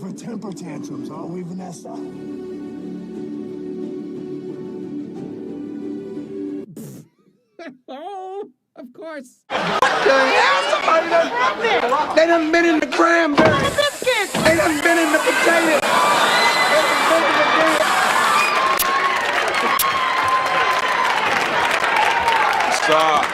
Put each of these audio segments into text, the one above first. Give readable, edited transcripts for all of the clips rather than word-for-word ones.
for temper tantrums, aren't we, Vanessa? Oh, of course. What the hell? Somebody done happened. They done been in the cranberry. They done been in the potato. They done been in the damn. Stop.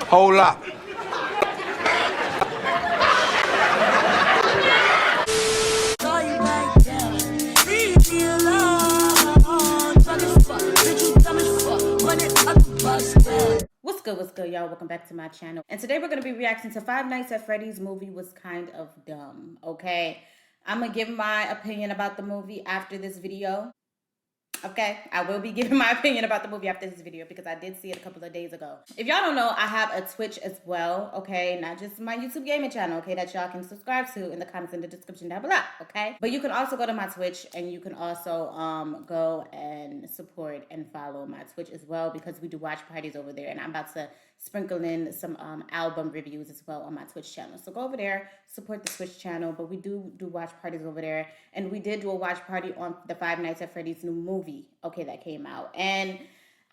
Hold up. What's good, y'all? Welcome back to my channel. And today we're going to be reacting to Five Nights at Freddy's movie was kind of dumb, okay? I'm going to give my opinion about the movie after this video. Okay, I will be giving my opinion about the movie after this video because I did see it a couple of days ago. If y'all don't know, I have a Twitch as well, okay? Not just my YouTube gaming channel, okay? That y'all can subscribe to in the comments in the description down below, okay? But you can also go to my Twitch and you can also go and support and follow my Twitch as well because we do watch parties over there and I'm about to sprinkle in some album reviews as well on my Twitch channel. So go over there, support the Twitch channel, but we do watch parties over there. And we did do a watch party on the Five Nights at Freddy's new movie, okay, that came out. And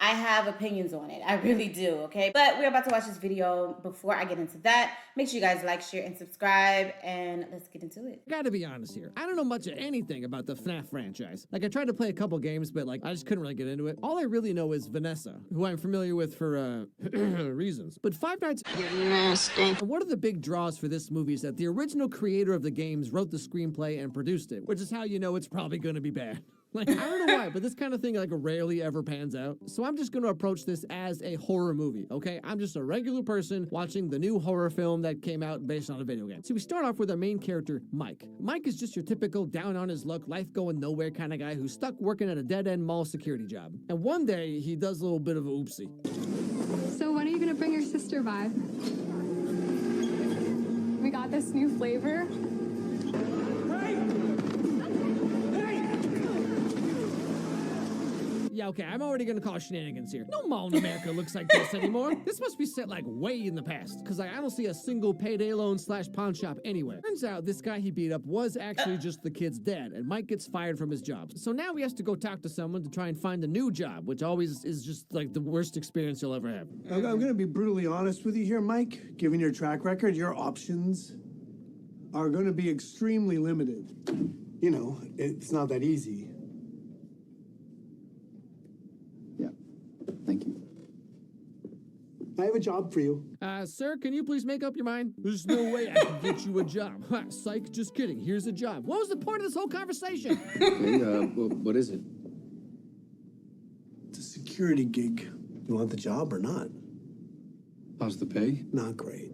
I have opinions on it. I really do, okay? But we're about to watch this video. Before I get into that, make sure you guys like, share, and subscribe, and let's get into it. Gotta be honest here. I don't know much of anything about the FNAF franchise. Like, I tried to play a couple games, but, like, I just couldn't really get into it. All I really know is Vanessa, who I'm familiar with for, reasons. But Five Nights... You're nasty. One of the big draws for this movie is that the original creator of the games wrote the screenplay and produced it, which is how you know it's probably gonna be bad. Like, I don't know why, but this kind of thing, like, rarely ever pans out. So I'm just going to approach this as a horror movie, okay? I'm just a regular person watching the new horror film that came out based on a video game. So we start off with our main character, Mike. Mike is just your typical down-on-his-luck, life-going-nowhere kind of guy who's stuck working at a dead-end mall security job. And one day, he does a little bit of a oopsie. So when are you going to bring your sister by? We got this new flavor. Yeah, okay, I'm already gonna call shenanigans here. No mall in America looks like this anymore. This must be set, like, way in the past, because I don't see a single payday loan / pawn shop anywhere. Turns out this guy he beat up was actually just the kid's dad, and Mike gets fired from his job. So now he has to go talk to someone to try and find a new job, which always is just, like, the worst experience you'll ever have. I'm gonna be brutally honest with you here, Mike. Given your track record, your options are gonna be extremely limited. You know, it's not that easy. Thank you. I have a job for you. Sir, can you please make up your mind? There's no way I can get you a job. Ha, psych, just kidding. Here's a job. What was the point of this whole conversation? Okay, what is it? It's a security gig. You want the job or not? How's the pay? Not great.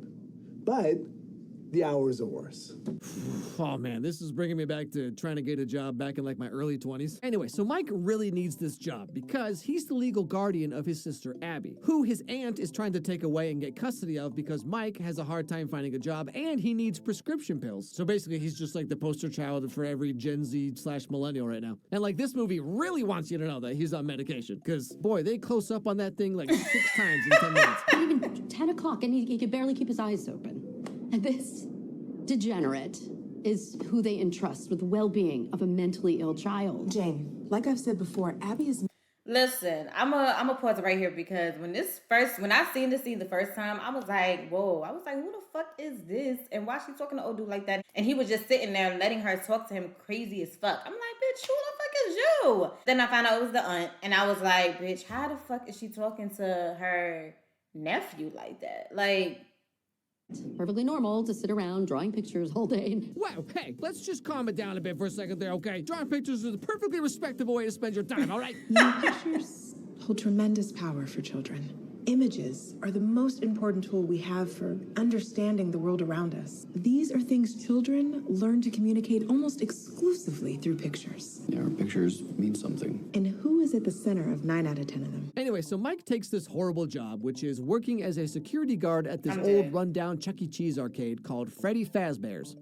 But the hours are worse. Oh man, this is bringing me back to trying to get a job back in like my early 20s. Anyway, so Mike really needs this job because he's the legal guardian of his sister Abby, who his aunt is trying to take away and get custody of because Mike has a hard time finding a job and he needs prescription pills. So basically he's just like the poster child for every Gen Z / millennial right now. And like this movie really wants you to know that he's on medication because boy, they close up on that thing like 6 times in 10 minutes. Even 10 o'clock and he could barely keep his eyes open. And this degenerate is who they entrust with the well-being of a mentally ill child. Jane, like I've said before, Abby is... Listen, I'm a pause it right here because when I seen this scene the first time, I was like, whoa. I was like, who the fuck is this? And why she talking to old dude like that? And he was just sitting there letting her talk to him crazy as fuck. I'm like, bitch, who the fuck is you? Then I found out it was the aunt. And I was like, bitch, how the fuck is she talking to her nephew like that? Like... Perfectly normal to sit around drawing pictures all day. Wow, hey, let's just calm it down a bit for a second there, okay? Drawing pictures is a perfectly respectable way to spend your time, all right? Pictures hold tremendous power for children. Images are the most important tool we have for understanding the world around us. These are things children learn to communicate almost exclusively through pictures. Yeah, our pictures mean something. And who is at the center of 9 out of 10 of them? Anyway, so Mike takes this horrible job, which is working as a security guard at this old rundown Chuck E. Cheese arcade called Freddy Fazbear's.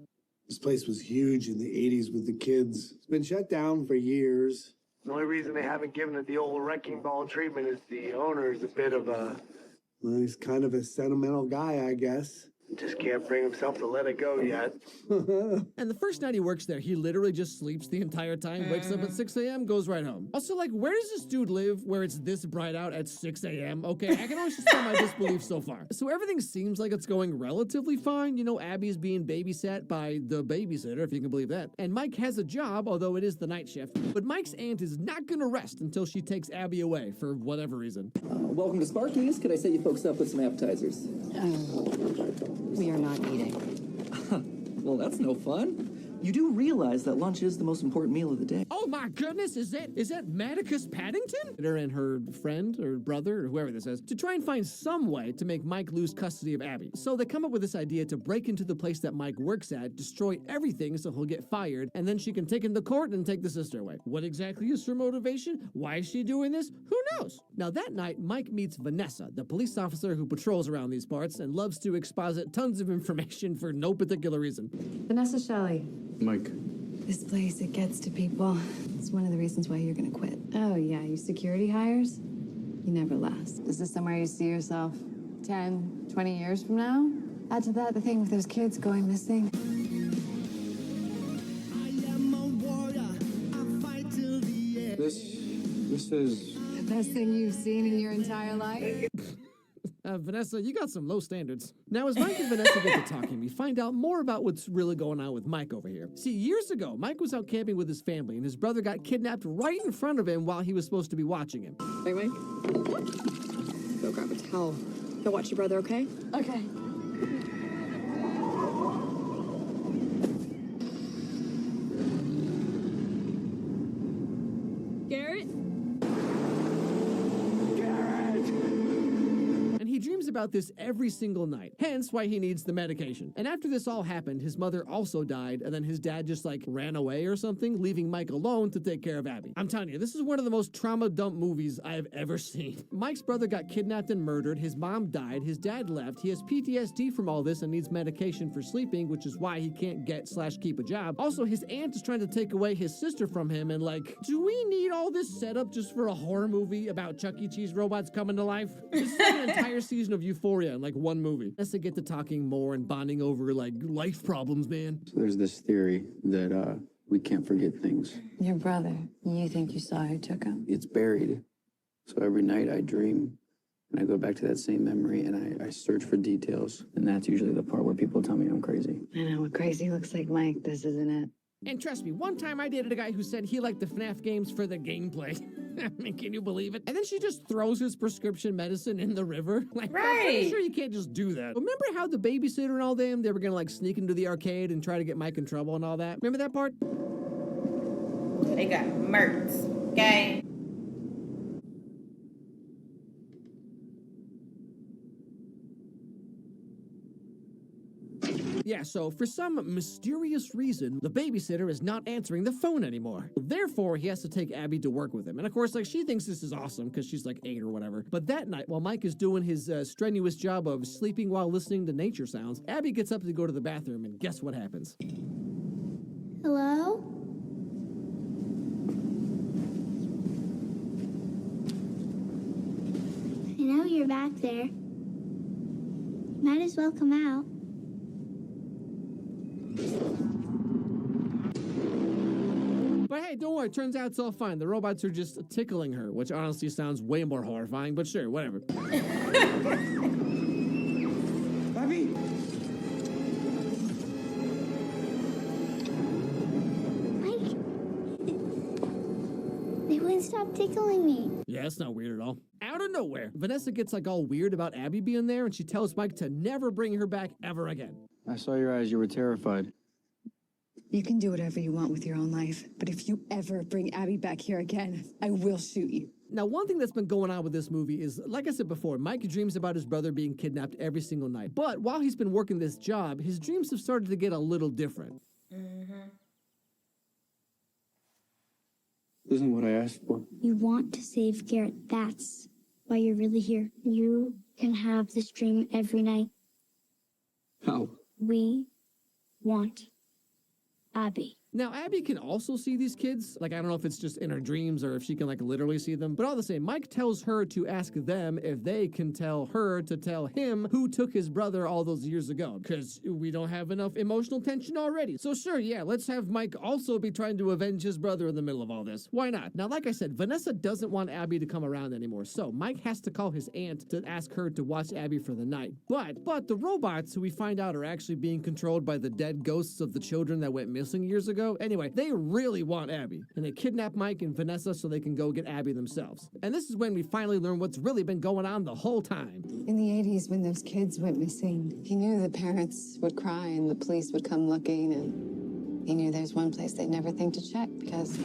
This place was huge in the 80s with the kids. It's been shut down for years. The only reason they haven't given it the old wrecking ball treatment is the owner is a bit of a... Well, he's kind of a sentimental guy, I guess. Just can't bring himself to let it go yet. And the first night he works there, he literally just sleeps the entire time, wakes up at 6 a.m., goes right home. Also, like, where does this dude live where it's this bright out at 6 a.m.? Okay, I can only suspend my disbelief so far. So everything seems like it's going relatively fine. You know, Abby's being babysat by the babysitter, if you can believe that. And Mike has a job, although it is the night shift. But Mike's aunt is not gonna rest until she takes Abby away for whatever reason. Welcome to Sparky's. Could I set you folks up with some appetizers? We are not eating. Well, that's no fun. You do realize that lunch is the most important meal of the day. Oh my goodness, is that Maticus Paddington? Her and her friend or brother or whoever this is, to try and find some way to make Mike lose custody of Abby. So they come up with this idea to break into the place that Mike works at, destroy everything so he'll get fired, and then she can take him to court and take the sister away. What exactly is her motivation? Why is she doing this? Who knows? Now that night, Mike meets Vanessa, the police officer who patrols around these parts and loves to exposit tons of information for no particular reason. Vanessa Shelley. Mike. This place, it gets to people. It's one of the reasons why you're gonna quit. Oh yeah, you security hires? You never last. Is this somewhere you see yourself 10, 20 years from now? Add to that the thing with those kids going missing. This is... The best thing you've seen in your entire life? Vanessa, you got some low standards. Now, as Mike and Vanessa get to talking, we find out more about what's really going on with Mike over here. See, years ago, Mike was out camping with his family, and his brother got kidnapped right in front of him while he was supposed to be watching him. Hey, Mike. Go grab a towel. Go watch your brother, okay? Okay. Garrett? He dreams about this every single night, hence why he needs the medication. And after this all happened, his mother also died, and then his dad just like ran away or something, leaving Mike alone to take care of Abby. I'm telling you, this is one of the most trauma dump movies I've ever seen. Mike's brother got kidnapped and murdered, his mom died, his dad left, he has PTSD from all this and needs medication for sleeping, which is why he can't get/keep a job. Also, his aunt is trying to take away his sister from him, and like, do we need all this setup just for a horror movie about Chuck E. Cheese robots coming to life? This is like an entire season of Euphoria in like one movie. As they get to talking more and bonding over like life problems, man. So there's this theory that we can't forget things. Your brother. You think you saw who took him? It's buried. So every night I dream and I go back to that same memory and I search for details. And that's usually the part where people tell me I'm crazy. I know what crazy looks like, Mike. This isn't it. And trust me, one time I dated a guy who said he liked the FNAF games for the gameplay. I mean, can you believe it? And then she just throws his prescription medicine in the river. Like, I'm pretty sure you can't just do that. Remember how the babysitter and all them, they were gonna like sneak into the arcade and try to get Mike in trouble and all that? Remember that part? They got murked, okay? Yeah, so for some mysterious reason, the babysitter is not answering the phone anymore. Therefore, he has to take Abby to work with him. And of course, like, she thinks this is awesome because she's like 8 or whatever. But that night, while Mike is doing his strenuous job of sleeping while listening to nature sounds, Abby gets up to go to the bathroom, and guess what happens? Hello? I know you're back there. Might as well come out. But hey, don't worry, turns out it's all fine. The robots are just tickling her, which honestly sounds way more horrifying, but sure, whatever. Abby? Mike? They wouldn't stop tickling me. Yeah, that's not weird at all. Out of nowhere, Vanessa gets like all weird about Abby being there, and she tells Mike to never bring her back ever again. I saw your eyes. You were terrified. You can do whatever you want with your own life, but if you ever bring Abby back here again, I will shoot you. Now, one thing that's been going on with this movie is, like I said before, Mike dreams about his brother being kidnapped every single night. But while he's been working this job, his dreams have started to get a little different. Isn't what I asked for. You want to save Garrett. That's why you're really here. You can have this dream every night. How? We want Abby. Now, Abby can also see these kids. Like, I don't know if it's just in her dreams or if she can, like, literally see them. But all the same, Mike tells her to ask them if they can tell her to tell him who took his brother all those years ago. Because we don't have enough emotional tension already. So sure, yeah, let's have Mike also be trying to avenge his brother in the middle of all this. Why not? Now, like I said, Vanessa doesn't want Abby to come around anymore. So Mike has to call his aunt to ask her to watch Abby for the night. But the robots, who we find out are actually being controlled by the dead ghosts of the children that went missing years ago. Anyway, they really want Abby, and they kidnap Mike and Vanessa so they can go get Abby themselves. And this is when we finally learn what's really been going on the whole time. In the 80s, when those kids went missing, he knew the parents would cry and the police would come looking, and he knew there's one place they'd never think to check because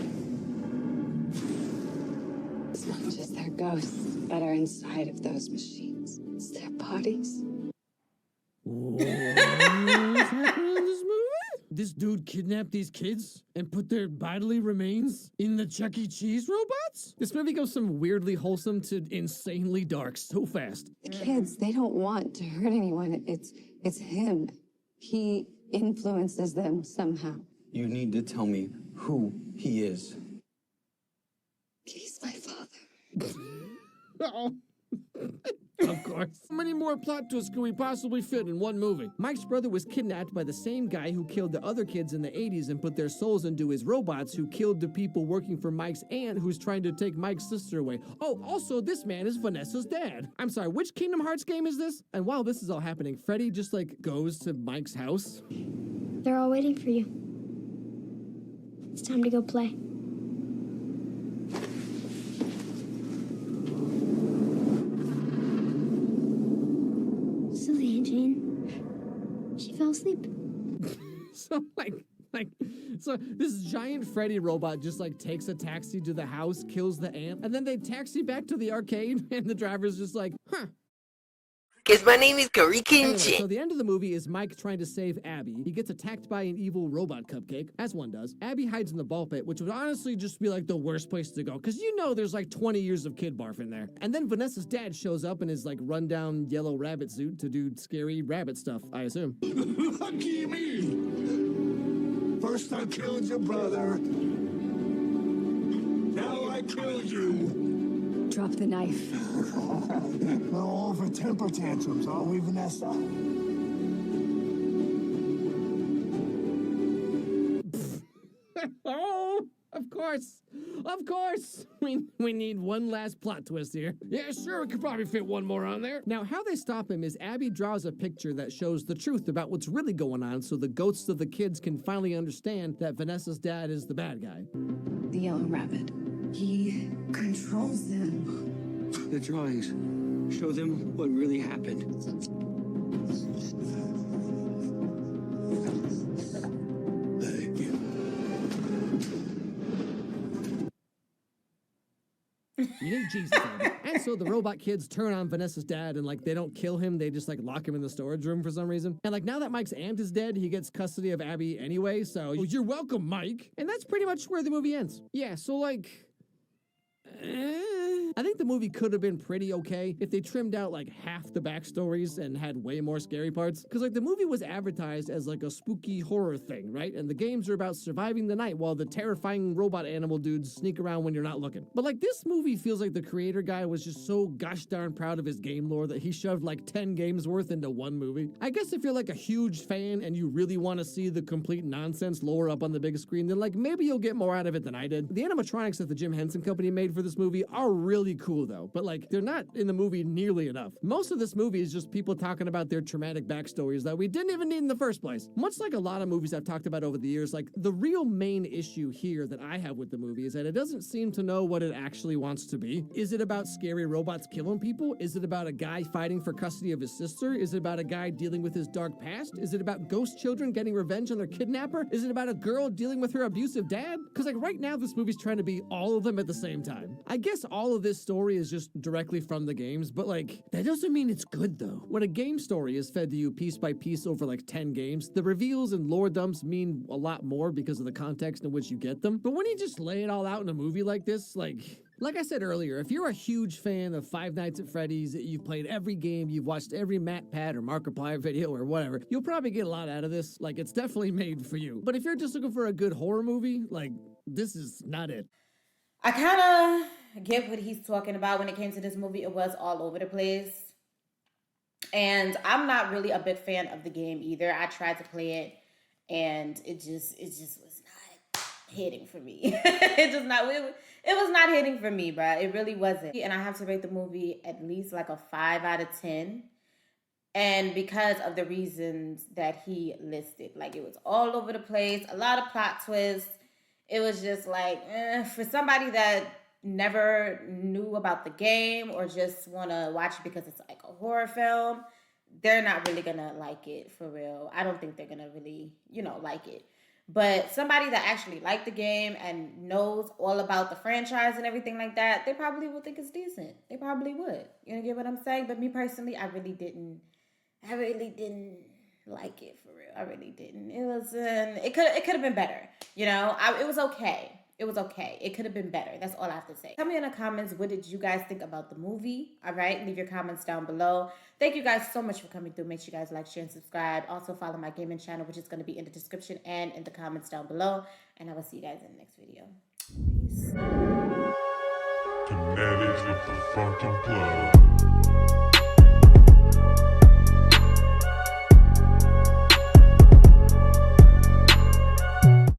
it's not just their ghosts that are inside of those machines. It's their bodies. What's happening in this movie? This dude kidnapped these kids and put their bodily remains in the Chuck E. Cheese robots? This movie goes from weirdly wholesome to insanely dark so fast. The kids, they don't want to hurt anyone. It's him. He influences them somehow. You need to tell me who he is. He's my father. Uh-oh. Of course. How many more plot twists can we possibly fit in one movie? Mike's brother was kidnapped by the same guy who killed the other kids in the 80s and put their souls into his robots, who killed the people working for Mike's aunt who's trying to take Mike's sister away. Oh, also, this man is Vanessa's dad. I'm sorry, which Kingdom Hearts game is this? And while this is all happening, Freddy just, like, goes to Mike's house. They're all waiting for you. It's time to go play. Silly Aunt Jane. She fell asleep. So this giant Freddy robot just like takes a taxi to the house, kills the aunt, and then they taxi back to the arcade, and the driver's just like, huh. Because my name is Karikin. Anyway, so the end of the movie is Mike trying to save Abby. He gets attacked by an evil robot cupcake, as one does. Abby hides in the ball pit, which would honestly just be like the worst place to go, because you know there's like 20 years of kid barf in there. And then Vanessa's dad shows up in his like rundown yellow rabbit suit to do scary rabbit stuff, I assume. Lucky me! First I killed your brother. Now I killed you. Drop the knife. No over temper tantrums, are we, Vanessa? Oh, of course. Of course. We need one last plot twist here. Yeah, sure, we could probably fit one more on there. Now, how they stop him is Abby draws a picture that shows the truth about what's really going on so the ghosts of the kids can finally understand that Vanessa's dad is the bad guy. The yellow rabbit. He controls them. The drawings show them what really happened. Thank you. You need Jesus, Abby. And so the robot kids turn on Vanessa's dad and, like, they don't kill him. They just, like, lock him in the storage room for some reason. And, like, now that Mike's aunt is dead, he gets custody of Abby anyway. So you're welcome, Mike. And that's pretty much where the movie ends. Yeah, so, like... I think the movie could have been pretty okay if they trimmed out like half the backstories and had way more scary parts. Because like the movie was advertised as like a spooky horror thing, right? And the games are about surviving the night while the terrifying robot animal dudes sneak around when you're not looking. But like this movie feels like the creator guy was just so gosh darn proud of his game lore that he shoved like 10 games worth into one movie. I guess if you're like a huge fan and you really want to see the complete nonsense lore up on the big screen, then like maybe you'll get more out of it than I did. The animatronics that the Jim Henson Company made for this movie are really cool though, but like they're not in the movie nearly enough. Most of this movie is just people talking about their traumatic backstories that we didn't even need in the first place. Much like a lot of movies I've talked about over the years, like the real main issue here that I have with the movie is that it doesn't seem to know what it actually wants to be. Is it about scary robots killing people? Is it about a guy fighting for custody of his sister? Is it about a guy dealing with his dark past? Is it about ghost children getting revenge on their kidnapper? Is it about a girl dealing with her abusive dad? Because like right now this movie's trying to be all of them at the same time. I guess all of this story is just directly from the games, but like that doesn't mean it's good though. When a game story is fed to you piece by piece over like 10 games, the reveals and lore dumps mean a lot more because of the context in which you get them. But when you just lay it all out in a movie like this, like Like I said earlier, if you're a huge fan of Five Nights at Freddy's, you've played every game, you've watched every MatPat or Markiplier video or whatever, you'll probably get a lot out of this. Like, it's definitely made for you. But if you're just looking for a good horror movie, like, this is not it. I kind of get what he's talking about when it came to this movie. It was all over the place. And I'm not really a big fan of the game either. I tried to play it, and it just was not hitting for me. It was not hitting for me, bro. It really wasn't. And I have to rate the movie at least like a 5 out of 10. And because of the reasons that he listed. Like, it was all over the place, a lot of plot twists. It was just like, for somebody that never knew about the game or just want to watch it because it's like a horror film, they're not really going to like it for real. I don't think they're going to really, like it. But somebody that actually liked the game and knows all about the franchise and everything like that, they probably would think it's decent. They probably would. You get what I'm saying? But me personally, I really didn't like it for real. I really didn't. It could have been better. It was okay. It was okay. It could have been better. That's all I have to say. Tell me in the comments, what did you guys think about the movie? All right, leave your comments down below. Thank you guys so much for coming through. Make sure you guys like, share, and subscribe. Also follow my gaming channel, which is going to be in the description and in the comments down below. And I will see you guys in the next video. Peace. Fanatics with the fucking plug.